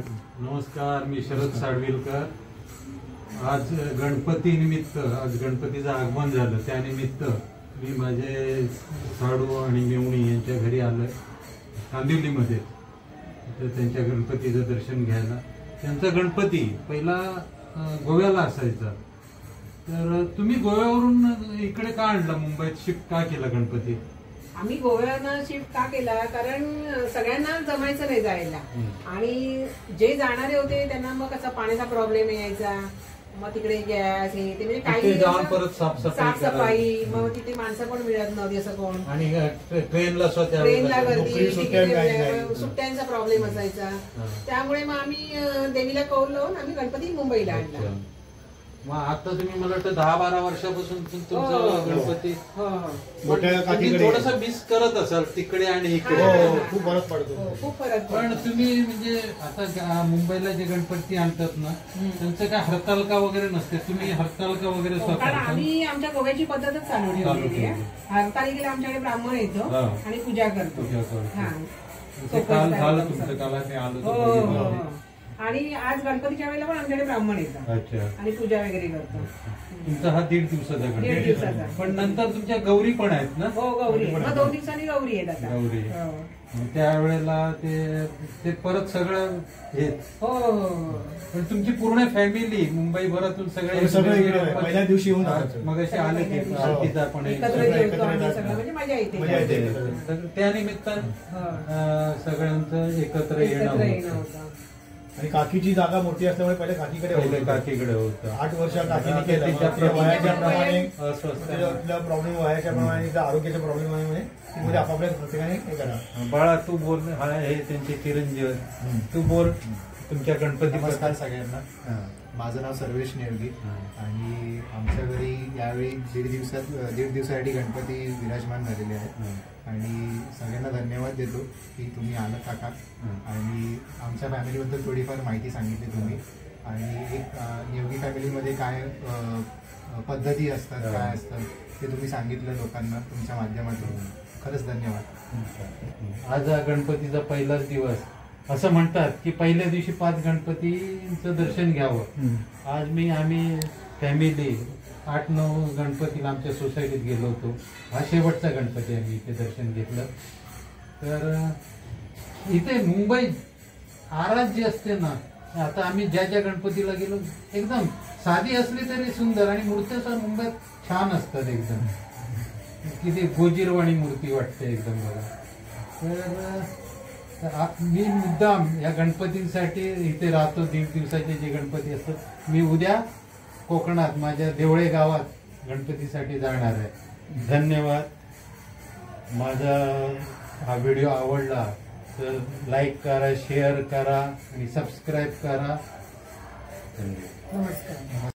नमस्कार, मी शरद साडविलकर। आज गणपती निमित्त, आज गणपतीचं आगमन झालं, त्यानिमित्त मी माझे साडू आणि मेवणी यांच्या घरी आलोय कांदिवलीमध्ये। तर त्यांच्या गणपतीचं दर्शन घ्यायला। त्यांचा गणपती पहिला गोव्याला असायचा, तर तुम्ही गोव्यावरून इकडे का आणला, मुंबईत शिफ्ट का केला गणपती? आम्ही गोव्यानं शिफ्ट का केला, कारण सगळ्यांना जमायचं नाही जायला, आणि जे जाणारे होते त्यांना मग कसा पाण्याचा प्रॉब्लेम यायचा, मग तिकडे गॅस हे ते म्हणजे काही परत साफसफाई, मग तिथे माणसं पण मिळत नव्हती असं कोण, आणि ट्रेनला गर्दी, सुट्ट्यांचा प्रॉब्लेम असायचा। त्यामुळे मग आम्ही देवीला कौल लावून आम्ही गणपती मुंबईला आणला। मग आता तुम्ही मला वाटतं 10-12 वर्षापासून तुमचं गणपती थोडासा मिस करत असाल तिकडे आणि इकडे, खूप फरक पडतो, खूप फरक। पण तुम्ही म्हणजे आता मुंबईला जे गणपती आणतात ना, त्यांचं काय हरतालिका वगैरे नसते, तुम्ही हरतालिका वगैरे कारण आम्ही आमच्या गोव्याची पद्धतच चालू ठेवलेली आहे। हरतालिकेला आमच्याकडे ब्राह्मण येतो आणि पूजा करतो। काल झालं तुमचं, काल मी आलो आणि आज गणपतीच्या वेळेला पण आमच्याकडे ब्राह्मण येतात आणि पूजा वगैरे करतो। तुमचा हा 1.5 दिवसाचा गणपती, पण नंतर तुमच्या गौरी पण आहेत ना? हो, गौरी 2 दिवसांनी गौरी आहेत आता। गौरी त्यावेळेला ते परत सगळं हे पण तुमची पूर्ण फॅमिली मुंबई भरातून सगळे पहिल्या दिवशी येऊन मग असे आले की आपण मजा येते, त्यानिमित्तानं सगळ्यांचं एकत्र येणं होतं। आणि काकीची जागा मोठी असल्यामुळे पहिले काकीकडे होतं। 8 वर्ष काकीने केलं, वयाच्याप्रमाणे प्रॉब्लेम, वयाच्याप्रमाणे आरोग्याच्या प्रॉब्लेम आपापल्या प्रत्येकाने हे करा। बाळा तू बोल, हे त्यांचे चिरंजीव, तू बोल तुमच्या गणपती। नमस्कार सगळ्यांना, माझं नाव सर्वेश नेवगी आणि आमच्या घरी यावेळी 1.5 दिवसासाठी गणपती विराजमान झालेले आहेत आणि सगळ्यांना धन्यवाद देतो की तुम्ही आलं काका आणि आमच्या फॅमिलीबद्दल थोडीफार माहिती सांगितली तुम्ही, आणि एक नेवगी फॅमिलीमध्ये काय पद्धती असतात, काय असतं ते तुम्ही सांगितलं लोकांना तुमच्या माध्यमातून। खरंच धन्यवाद। आज गणपतीचा पहिलाच दिवस, असं म्हणतात की पहिल्या दिवशी 5 गणपतींचं दर्शन घ्यावं। आज आम्ही फॅमिली 8-9 गणपतीला आमच्या सोसायटीत गेलो होतो। हा शेवटचा गणपती आम्ही इथे दर्शन घेतलं। तर इथे मुंबईत आराध्य असते ना, आता आम्ही ज्या गणपतीला गेलो एकदम साधी असली तरी सुंदर, आणि मूर्त्या मुंबईत छान असतात एकदम, किती गोजीरवाणी मूर्ती वाटते एकदम बघा। तर मी मुद्दाम या गणपतींसाठी इथे राहतो। 1.5 दिवसाचे जे गणपती असतात, मी उद्या कोकणात माझ्या देवळे गावात गणपतीसाठी जाणार आहे। धन्यवाद। माझा हा व्हिडिओ आवडला तर लाईक करा, शेअर करा आणि सबस्क्राईब करा। धन्यवाद। नमस्कार।